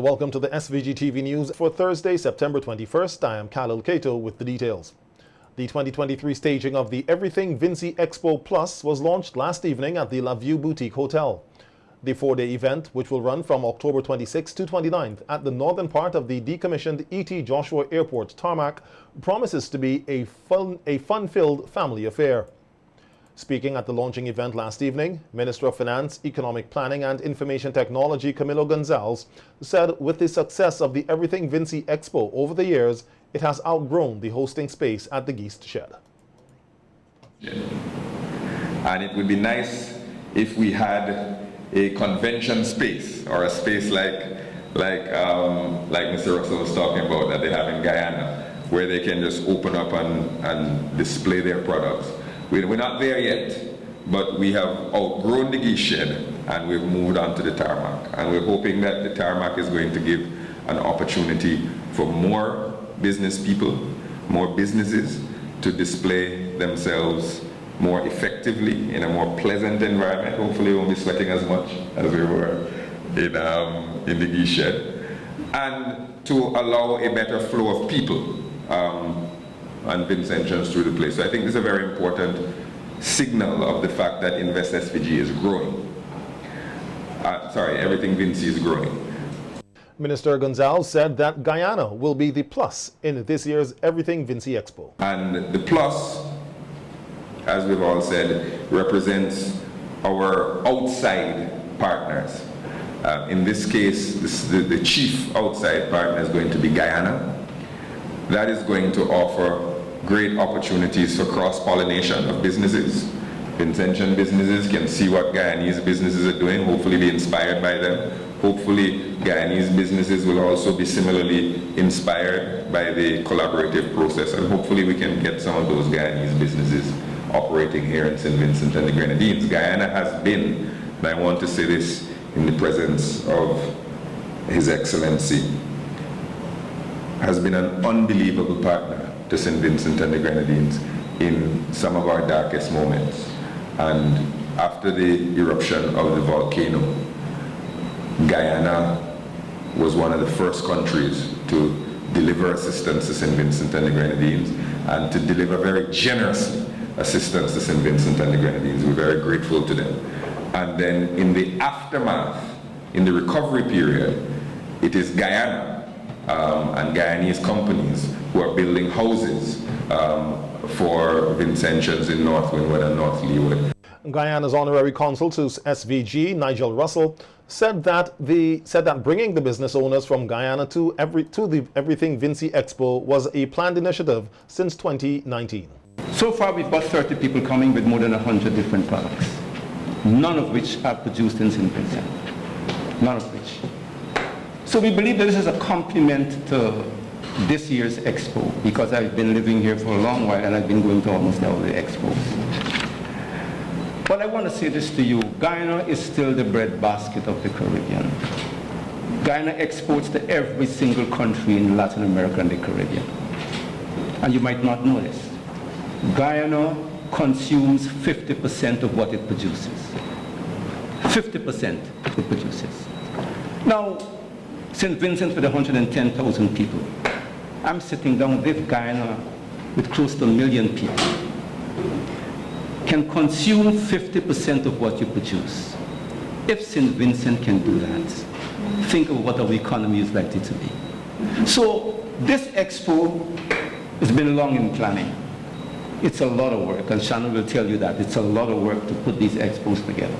welcome to the SVG-TV news for Thursday, September 21st. I am Khalil Kato with the details. The 2023 staging of the Everything Vinci Expo Plus was launched last evening at the La Vue Boutique Hotel. The four-day event, which will run from October 26th to 29th at the northern part of the decommissioned E.T. Joshua Airport tarmac, promises to be a fun-filled family affair. Speaking at the launching event last evening, Minister of Finance, Economic Planning and Information Technology Camilo Gonzalez said with the success of the Everything Vinci Expo over the years, it has outgrown the hosting space at the Geest Shed. And it would be nice if we had a convention space or a space like Mr. Russell was talking about that they have in Guyana, where they can just open up and display their products. We're not there yet, but we have outgrown the Geest Shed and we've moved on to the tarmac. And we're hoping that the tarmac is going to give an opportunity for more business people, more businesses to display themselves more effectively in a more pleasant environment. Hopefully we won't be sweating as much as we were in the Geest Shed. And to allow a better flow of people and Vincentians through the place. So I think this is a very important signal of the fact that Invest SVG is growing. Everything Vinci is growing. Minister Gonzalez said that Guyana will be the plus in this year's Everything Vinci Expo. And the plus, as we've all said, represents our outside partners. In this case, the chief outside partner is going to be Guyana. That is going to offer great opportunities for cross-pollination of businesses. Vincentian businesses can see what Guyanese businesses are doing, hopefully be inspired by them. Hopefully Guyanese businesses will also be similarly inspired by the collaborative process, and hopefully we can get some of those Guyanese businesses operating here in St. Vincent and the Grenadines. Guyana has been, and I want to say this in the presence of His Excellency, has been an unbelievable partner to St. Vincent and the Grenadines in some of our darkest moments. And after the eruption of the volcano, Guyana was one of the first countries to deliver assistance to St. Vincent and the Grenadines and to deliver very generously assistance to St. Vincent and the Grenadines. We're very grateful to them. And then in the aftermath, in the recovery period, it is Guyana and Guyanese companies who are building houses for Vincentians in North Windward and North Leeward. Guyana's honorary consul to SVG, Nigel Russell, said that bringing the business owners from Guyana to the Everything Vinci Expo was a planned initiative since 2019. So far we've got 30 people coming with more than 100 different products, none of which are produced in St. Vincent, none of which. So we believe that this is a complement to this year's expo, because I've been living here for a long while and I've been going to almost all the expos. But I want to say this to you, Guyana is still the breadbasket of the Caribbean. Guyana exports to every single country in Latin America and the Caribbean. And you might not know this. Guyana consumes 50% of what it produces. 50% it produces. Now, St. Vincent with 110,000 people. I'm sitting down with Guyana with close to 1 million people. Can consume 50% of what you produce. If St. Vincent can do that, think of what our economy is likely to be. So this expo has been long in planning. It's a lot of work, and Shannon will tell you that. It's a lot of work to put these expos together.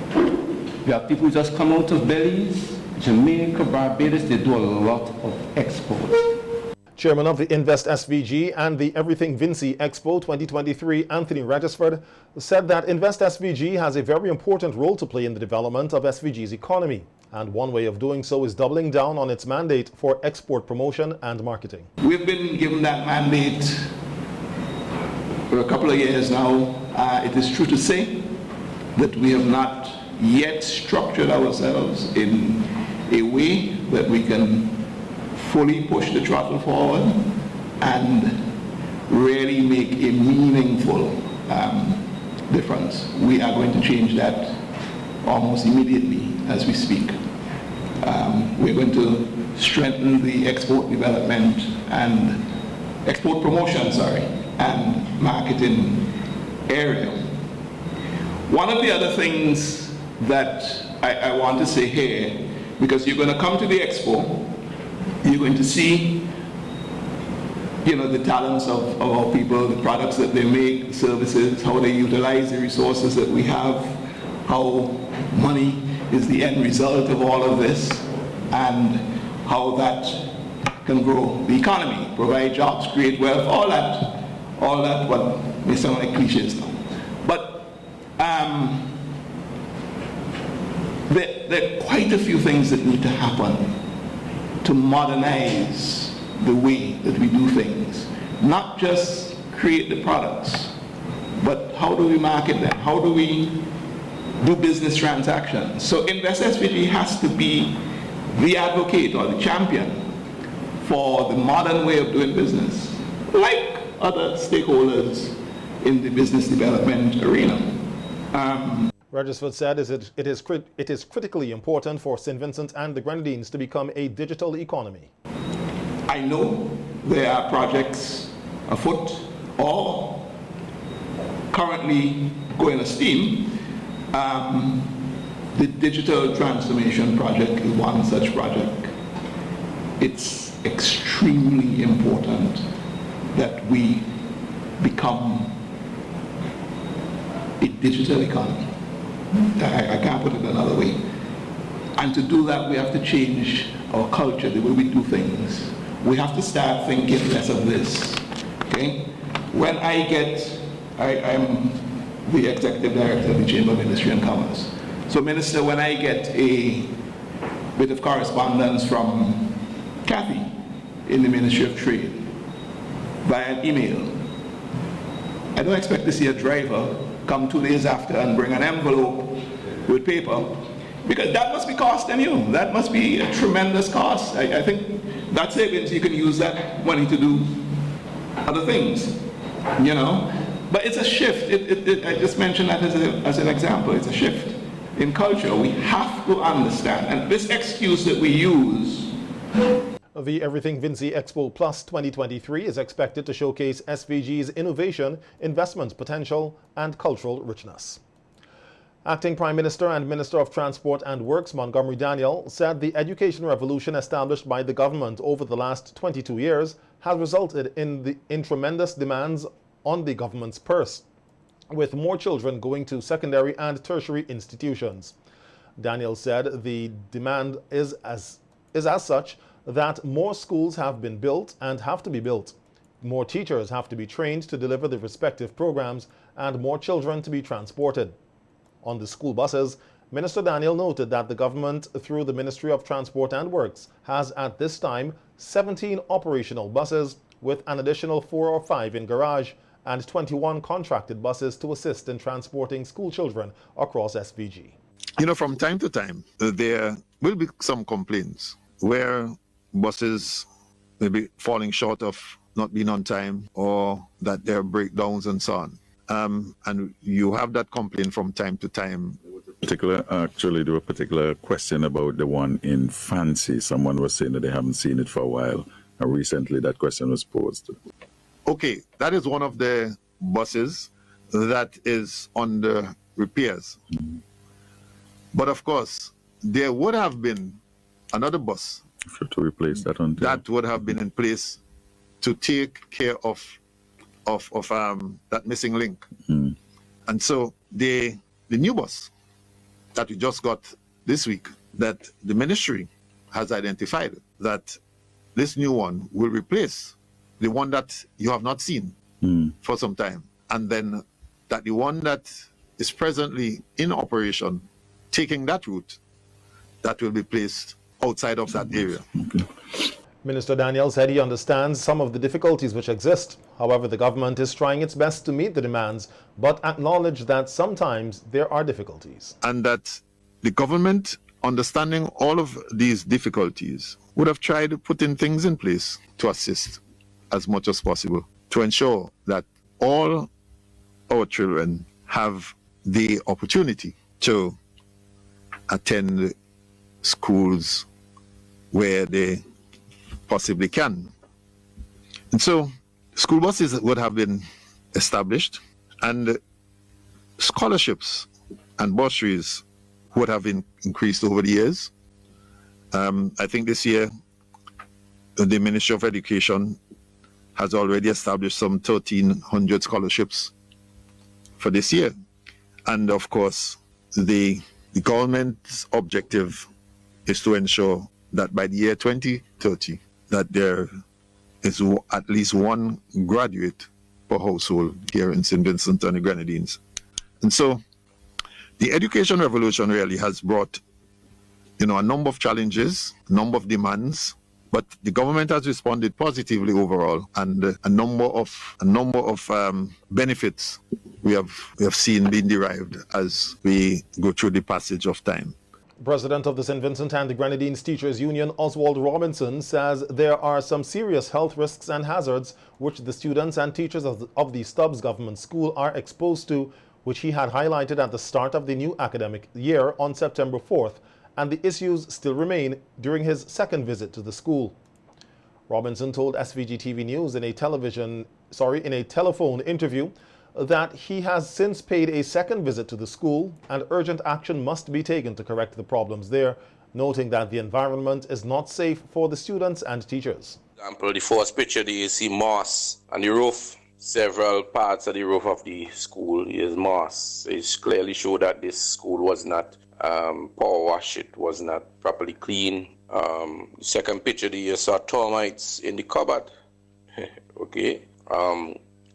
We have people who just come out of Belize, Jamaica, Barbados. They do a lot of expos. Chairman of the Invest SVG and the Everything Vinci Expo 2023, Anthony Regisford, said that Invest SVG has a very important role to play in the development of SVG's economy. And one way of doing so is doubling down on its mandate for export promotion and marketing. We've been given that mandate for a couple of years now. It is true to say that we have not yet structured ourselves in a way that we can fully push the throttle forward and really make a meaningful difference. We are going to change that almost immediately as we speak. We're going to strengthen the export development and export promotion, and marketing area. One of the other things that I want to say here, because you're going to come to the expo, you're going to see, the talents of our people, the products that they make, the services, how they utilize the resources that we have, how money is the end result of all of this, and how that can grow the economy, provide jobs, create wealth, all that what may sound like cliches now. But there are quite a few things that need to happen to modernize the way that we do things. Not just create the products, but how do we market them? How do we do business transactions? So Invest SVG has to be the advocate or the champion for the modern way of doing business, like other stakeholders in the business development arena. Regisford said it is critically important for St. Vincent and the Grenadines to become a digital economy. I know there are projects afoot or currently going steam. The digital transformation project is one such project. It's extremely important that we become a digital economy. I can't put it another way. And to do that, we have to change our culture, the way we do things. We have to start thinking less of this, okay? When I'm the executive director of the Chamber of Industry and Commerce. So Minister, when I get a bit of correspondence from Kathy in the Ministry of Trade via email, I don't expect to see a driver come 2 days after and bring an envelope with paper, because that must be costing you. That must be a tremendous cost. I think that savings, you can use that money to do other things, But it's a shift. I just mentioned that as an example. It's a shift in culture. We have to understand. And this excuse that we use. The Everything Vinci Expo Plus 2023 is expected to showcase SVG's innovation, investment potential, and cultural richness. Acting Prime Minister and Minister of Transport and Works Montgomery Daniel said the education revolution established by the government over the last 22 years has resulted in tremendous demands on the government's purse, with more children going to secondary and tertiary institutions. Daniel said the demand is as such that more schools have been built and have to be built, more teachers have to be trained to deliver the respective programs, and more children to be transported. On the school buses, Minister Daniel noted that the government, through the Ministry of Transport and Works, has at this time 17 operational buses, with an additional 4 or 5 in garage, and 21 contracted buses to assist in transporting school children across SVG. From time to time, there will be some complaints where buses may be falling short of not being on time, or that there are breakdowns and so on. And you have that complaint from time to time. There was a particular question about the one in Fancy. Someone was saying that they haven't seen it for a while, and recently that question was posed. Okay, that is one of the buses that is under repairs. Mm-hmm. But of course, there would have been another bus to replace that one. That would have been in place to take care of that missing link. Mm. And so the new bus that we just got this week, that the ministry has identified, that this new one will replace the one that you have not seen for some time, and then that the one that is presently in operation, taking that route, that will be placed outside of that area. Okay. Minister Daniel said he understands some of the difficulties which exist. However, the government is trying its best to meet the demands, but acknowledged that sometimes there are difficulties. And that the government, understanding all of these difficulties, would have tried to put in things in place to assist as much as possible, to ensure that all our children have the opportunity to attend schools where they possibly can. And so school buses would have been established, and scholarships and bursaries would have been increased over the years. I think this year the Ministry of Education has already established some 1,300 scholarships for this year. And of course, the government's objective is to ensure that by the year 2030, that there is at least one graduate per household here in St. Vincent and the Grenadines. And so the education revolution really has brought, a number of challenges, a number of demands, but the government has responded positively overall, and a number of benefits we have seen being derived as we go through the passage of time. President of the St. Vincent and the Grenadines Teachers Union, Oswald Robinson, says there are some serious health risks and hazards which the students and teachers of the Stubbs Government School are exposed to, which he had highlighted at the start of the new academic year on September 4th, and the issues still remain during his second visit to the school. Robinson told SVG-TV News in a telephone interview that he has since paid a second visit to the school and urgent action must be taken to correct the problems there, noting that the environment is not safe for the students and teachers. For example, the first picture there you see moss on the roof. Several parts of the roof of the school is moss. It clearly shows that this school was not power washed, it was not properly clean. The second picture there you saw termites in the cupboard. Okay.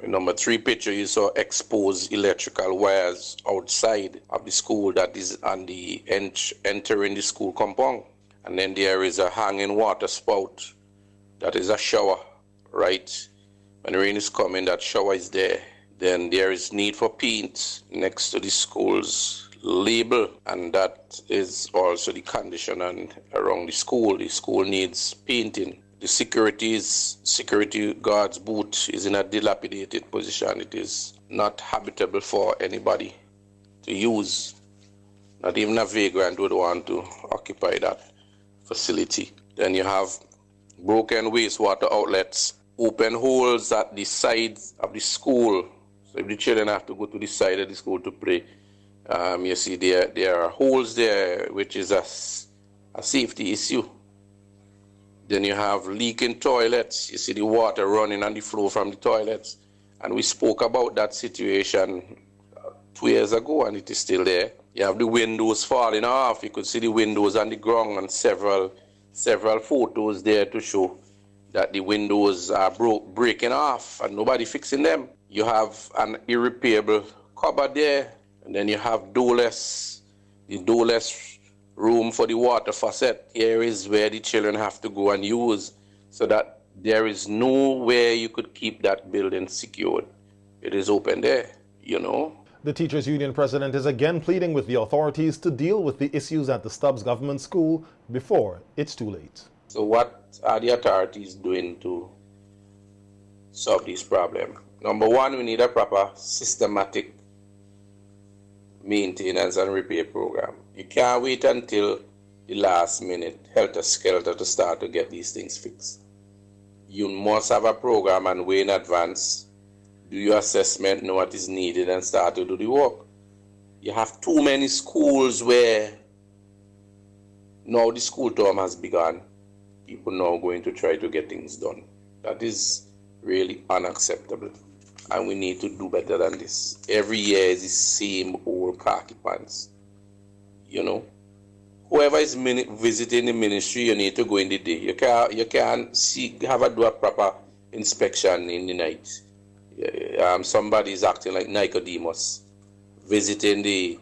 Number 3 picture, you saw exposed electrical wires outside of the school that is on the entering the school compound. And then there is a hanging water spout. That is a shower, right? When rain is coming, that shower is there. Then there is need for paint next to the school's label, and that is also the condition around the school. The school needs painting. The security guard's boot is in a dilapidated position. It is not habitable for anybody to use. Not even a vagrant would want to occupy that facility. Then you have broken wastewater outlets, open holes at the sides of the school. So if the children have to go to the side of the school to play, you see there are holes there, which is a safety issue. Then you have leaking toilets. You see the water running on the floor from the toilets. And we spoke about that situation 2 years ago, and it is still there. You have the windows falling off. You could see the windows on the ground, and several photos there to show that the windows are breaking off and nobody fixing them. You have an irreparable cupboard there, and then you have the doorless room for the water faucet. Here is where the children have to go and use, so that there is nowhere you could keep that building secured. It is open there, The Teachers Union president is again pleading with the authorities to deal with the issues at the Stubbs Government School before it's too late. So what are the authorities doing to solve this problem? Number 1, we need a proper systematic maintenance and repair program. You can't wait until the last minute, helter-skelter, to start to get these things fixed. You must have a program and way in advance, do your assessment, know what is needed, and start to do the work. You have too many schools where now the school term has begun. People now going to try to get things done. That is really unacceptable. And we need to do better than this. Every year is the same old khaki pants. Whoever is visiting the ministry, you need to go in the day. You can't do a proper inspection in the night. Somebody is acting like Nicodemus, visiting the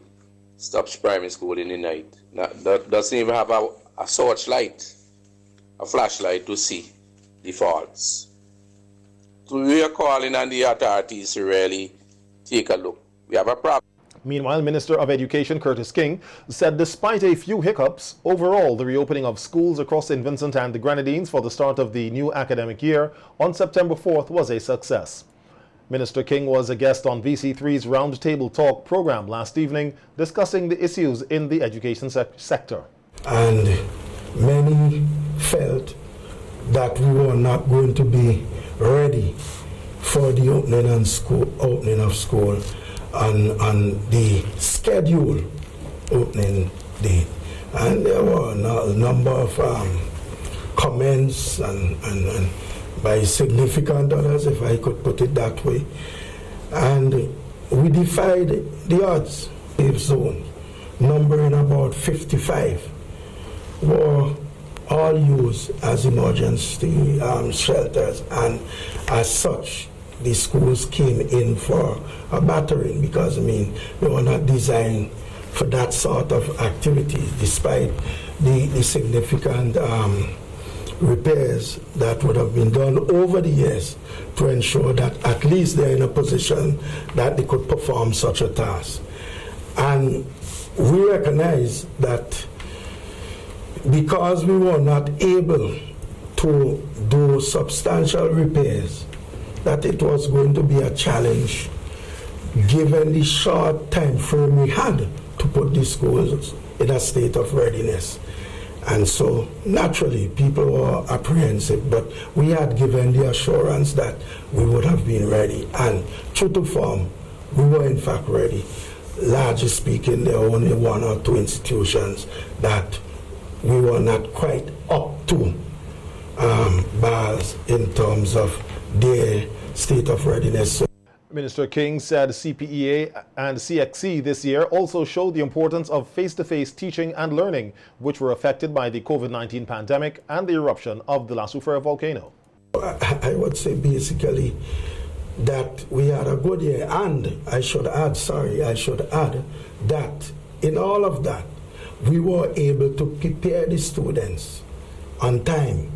Stubbs Primary School in the night. That doesn't even have a searchlight, a flashlight to see the faults. So we are calling on the authorities to really take a look. We have a problem. Meanwhile, Minister of Education Curtis King said despite a few hiccups, overall the reopening of schools across St. Vincent and the Grenadines for the start of the new academic year on September 4th was a success. Minister King was a guest on VC3's Roundtable Talk program last evening discussing the issues in the education sector. And many felt that we were not going to be ready for the opening of school on the scheduled opening day. And there were a number of comments and by significant others, if I could put it that way. And we defied the odds. Safe zone, numbering about 55, were all used as emergency shelters, and as such, the schools came in for a battering because, they were not designed for that sort of activity, despite the significant repairs that would have been done over the years to ensure that at least they're in a position that they could perform such a task. And we recognize that because we were not able to do substantial repairs, that it was going to be a challenge given the short time frame we had to put the schools in a state of readiness. And so naturally people were apprehensive, but we had given the assurance that we would have been ready. And true to form, we were in fact ready. Largely speaking, there were only one or two institutions that we were not quite up to bars in terms of their state of readiness. Minister King said CPEA and CXC this year also showed the importance of face-to-face teaching and learning, which were affected by the COVID-19 pandemic and the eruption of the La Soufrière volcano. I would say basically that we had a good year, and I should add that in all of that, we were able to prepare the students on time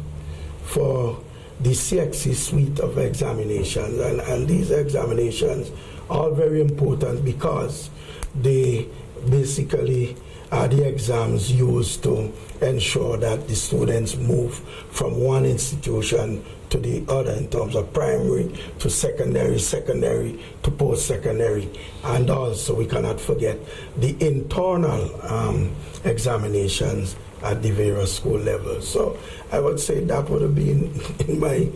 for the CXC suite of examinations, and these examinations are very important because they basically are the exams used to ensure that the students move from one institution to the other in terms of primary to secondary, secondary to post-secondary. And also we cannot forget the internal examinations at the various school levels. So I would say that would have been, in my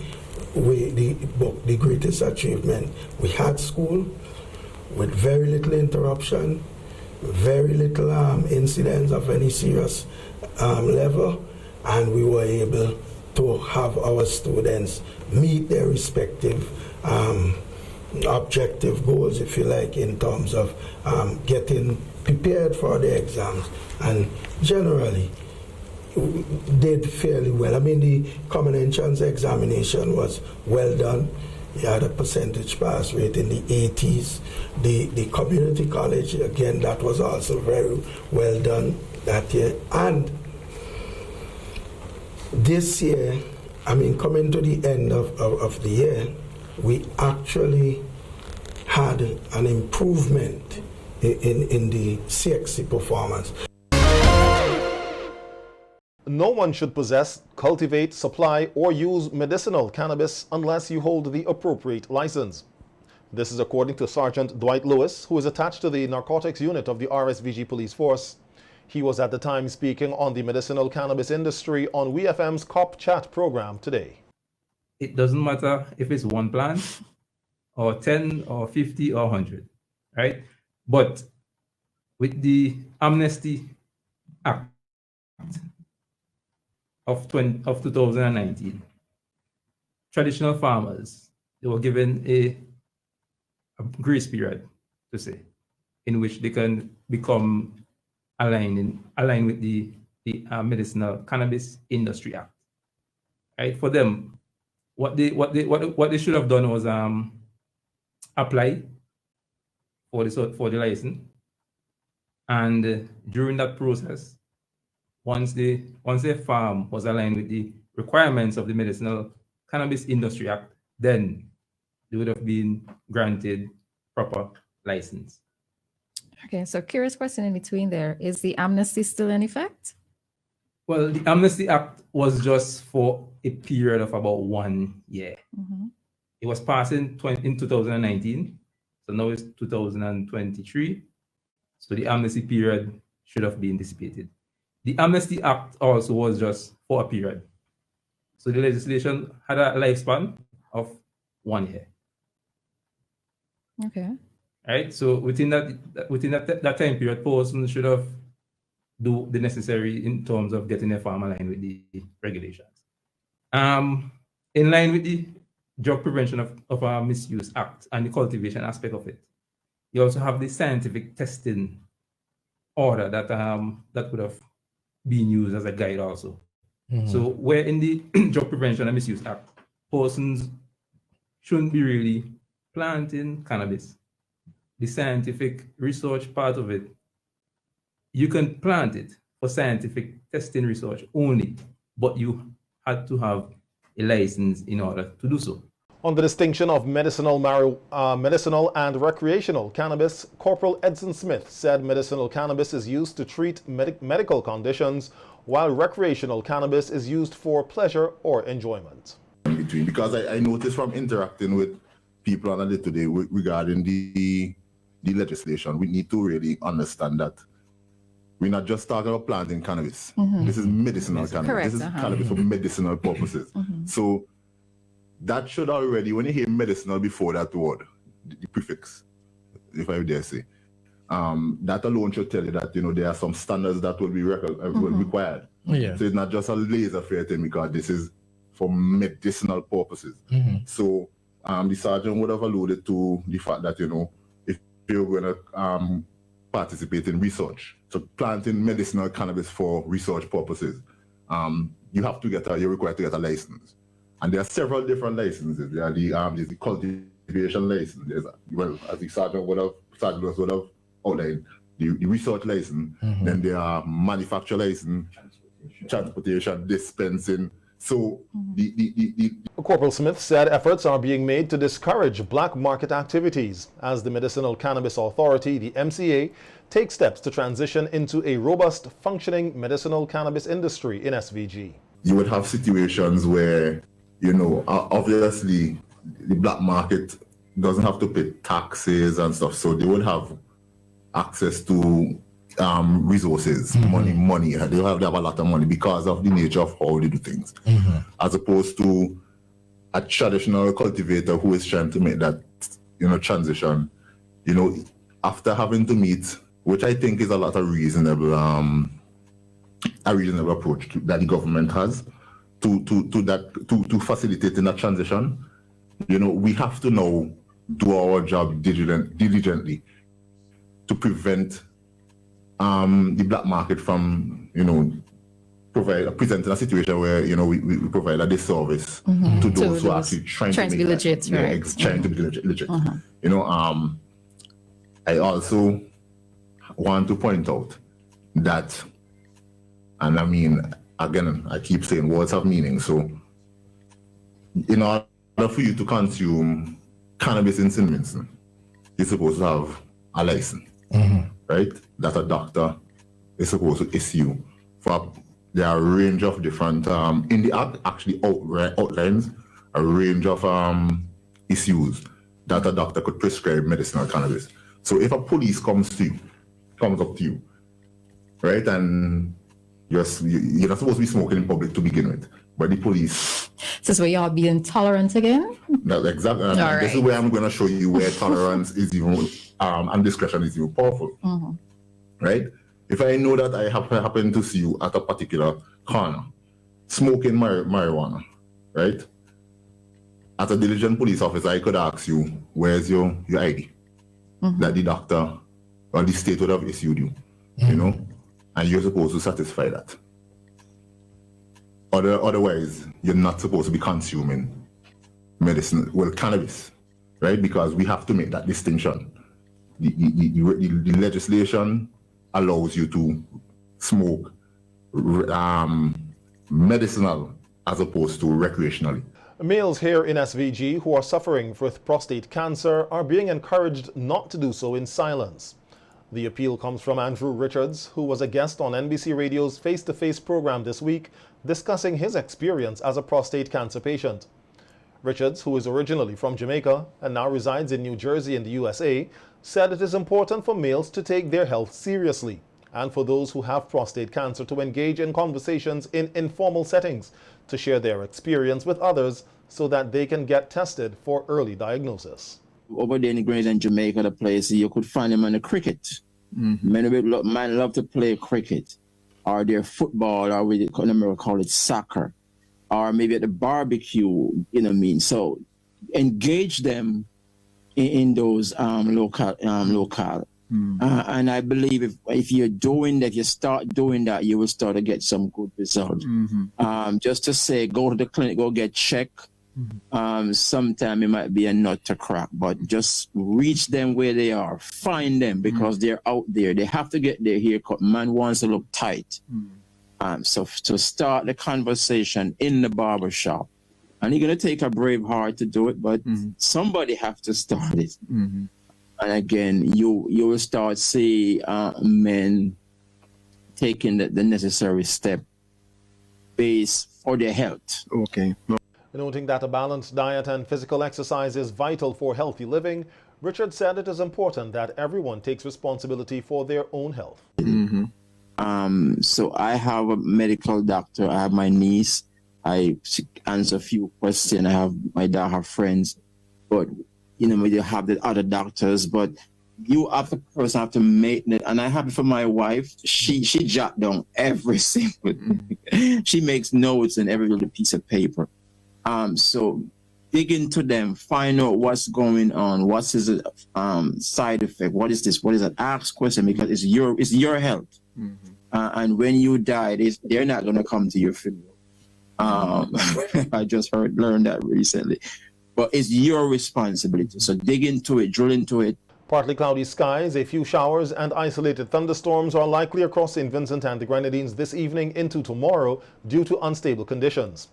way, the greatest achievement. We had school with very little interruption, very little incidents of any serious level, and we were able to have our students meet their respective objective goals, if you like, in terms of getting prepared for the exams, and generally did fairly well. The common entrance examination was well done. We had a percentage pass rate in the 80s. The community college, again, that was also very well done that year. And this year, coming to the end of the year, we actually had an improvement in the CXC performance. No one should possess, cultivate, supply, or use medicinal cannabis unless you hold the appropriate license. This is according to Sergeant Dwight Lewis, who is attached to the narcotics unit of the RSVG police force. He was at the time speaking on the medicinal cannabis industry on WeFM's COP Chat program today. It doesn't matter if it's one plant or 10 or 50 or 100, right? But with the Amnesty Act of 2019, traditional farmers, they were given a grace period, to say, in which they can become aligned with the Medicinal Cannabis Industry Act. Right? For them, what they should have done was apply for the license, and during that process, once their farm was aligned with the requirements of the Medicinal Cannabis Industry Act, then they would have been granted proper license. Okay, so curious question in between there. Is the amnesty still in effect? Well, the Amnesty Act was just for a period of about 1 year. Mm-hmm. It was passed in 2019, so now it's 2023. So the amnesty period should have been dissipated. The Amnesty Act also was just for a period. So the legislation had a lifespan of 1 year. Okay. Right? So within that time period, persons should have do the necessary in terms of getting a farm aligned with the regulations. In line with the Drug Prevention of Misuse Act and the cultivation aspect of it, you also have the scientific testing order that would have been used as a guide also. So where in the Drug Prevention and Misuse Act, persons shouldn't be really planting cannabis. The scientific research part of it, you can plant it for scientific testing research only, but you had to have a license in order to do so. On the distinction of medicinal and recreational cannabis, Corporal Edson Smith said medicinal cannabis is used to treat medical conditions, while recreational cannabis is used for pleasure or enjoyment. Because I noticed from interacting with people on it today regarding the legislation, we need to really understand that we're not just talking about planting cannabis. This is medicinal cannabis. Correct, this is cannabis for medicinal purposes. So that should already, when you hear medicinal before that word, the prefix, if I dare say, that alone should tell you that there are some standards that will be required. So it's not just a laissez-faire thing, because this is for medicinal purposes. So the sergeant would have alluded to the fact that if you're going to participate in research, so planting medicinal cannabis for research purposes, you're required to get a license. And there are several different licenses. There's the cultivation license. As the sergeant would have outlined, the research license. Then there are manufacturer license, transportation, dispensing. So Corporal Smith said efforts are being made to discourage black market activities as the Medicinal Cannabis Authority, the MCA, takes steps to transition into a robust, functioning medicinal cannabis industry in SVG. You would have situations where, obviously the black market doesn't have to pay taxes and stuff, so they would have access to resources, money. They have a lot of money because of the nature of how they do things, as opposed to a traditional cultivator who is trying to make that transition. After having to meet, which I think is a lot of reasonable approach that the government has to facilitating that transition. We have to now do our job diligently to prevent the black market from, presenting a situation where, we provide a disservice to those who are actually trying to be legit, right? Trying to be legit. I also want to point out that, and I mean, again, I keep saying words have meaning. So in order for you to consume cannabis in St. Vincent, you're supposed to have a license. Right? That a doctor is supposed to issue. There are a range of different, in the act actually outlines a range of issues that a doctor could prescribe medicinal cannabis. So if a police comes up to you, right, and you're not supposed to be smoking in public to begin with, but the police... This is where y'all being tolerant again? That's exactly. Right. This is where I'm going to show you where tolerance is even, and discretion is even powerful. Right? If I know that I happen to see you at a particular corner smoking marijuana, right? As a diligent police officer, I could ask you, where's your ID? That the doctor or the state would have issued you, and you're supposed to satisfy that. Otherwise, you're not supposed to be consuming cannabis, right? Because we have to make that distinction. The legislation allows you to smoke medicinal as opposed to recreationally. Males here in SVG who are suffering with prostate cancer are being encouraged not to do so in silence. The appeal comes from Andrew Richards, who was a guest on NBC Radio's face-to-face program this week, discussing his experience as a prostate cancer patient. Richards, who is originally from Jamaica and now resides in New Jersey in the USA, said it is important for males to take their health seriously and for those who have prostate cancer to engage in conversations in informal settings to share their experience with others so that they can get tested for early diagnosis. Over there in Grenada and Jamaica, the place, you could find them on the cricket. Many people love to play cricket, or their football, or we call it soccer, or maybe at the barbecue, you know what I mean? So engage them in those local. And I believe if you're doing that, you start doing that, you will start to get some good results. Just to say, go to the clinic, go get checked. Sometime it might be a nut to crack, but just reach them where they are, find them, because they're out there. They have to get their hair cut. Man wants to look tight. So to start the conversation in the barber shop, and you're going to take a brave heart to do it, but somebody have to start it. And again, you will start see men taking the necessary step based for their health. Okay. Noting that a balanced diet and physical exercise is vital for healthy living, Richard said it is important that everyone takes responsibility for their own health. So I have a medical doctor. I have my niece. I answer a few questions. I have my dad, have friends, but you know, you have the other doctors. But you have the person have to make it. And I have it for my wife. She jot down every single thing. She makes notes in every little piece of paper. So dig into them, find out what's going on, what's his side effect, what is this, what is that? Ask question, because it's your health. And when you die, they're not going to come to your funeral. I just learned that recently. But it's your responsibility. So dig into it, drill into it. Partly cloudy skies, a few showers and isolated thunderstorms are likely across St. Vincent and the Grenadines this evening into tomorrow due to unstable conditions.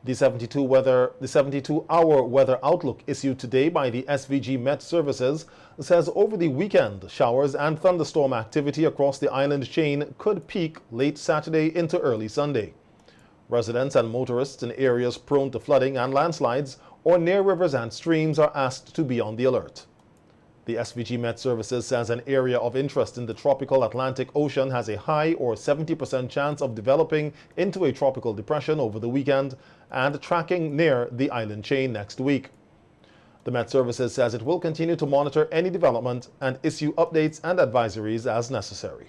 The 72-hour weather outlook issued today by the SVG Met Services says over the weekend, showers and thunderstorm activity across the island chain could peak late Saturday into early Sunday. Residents and motorists in areas prone to flooding and landslides or near rivers and streams are asked to be on the alert. The SVG Met Services says an area of interest in the tropical Atlantic Ocean has a high or 70% chance of developing into a tropical depression over the weekend and tracking near the island chain next week. The Met Services says it will continue to monitor any development and issue updates and advisories as necessary.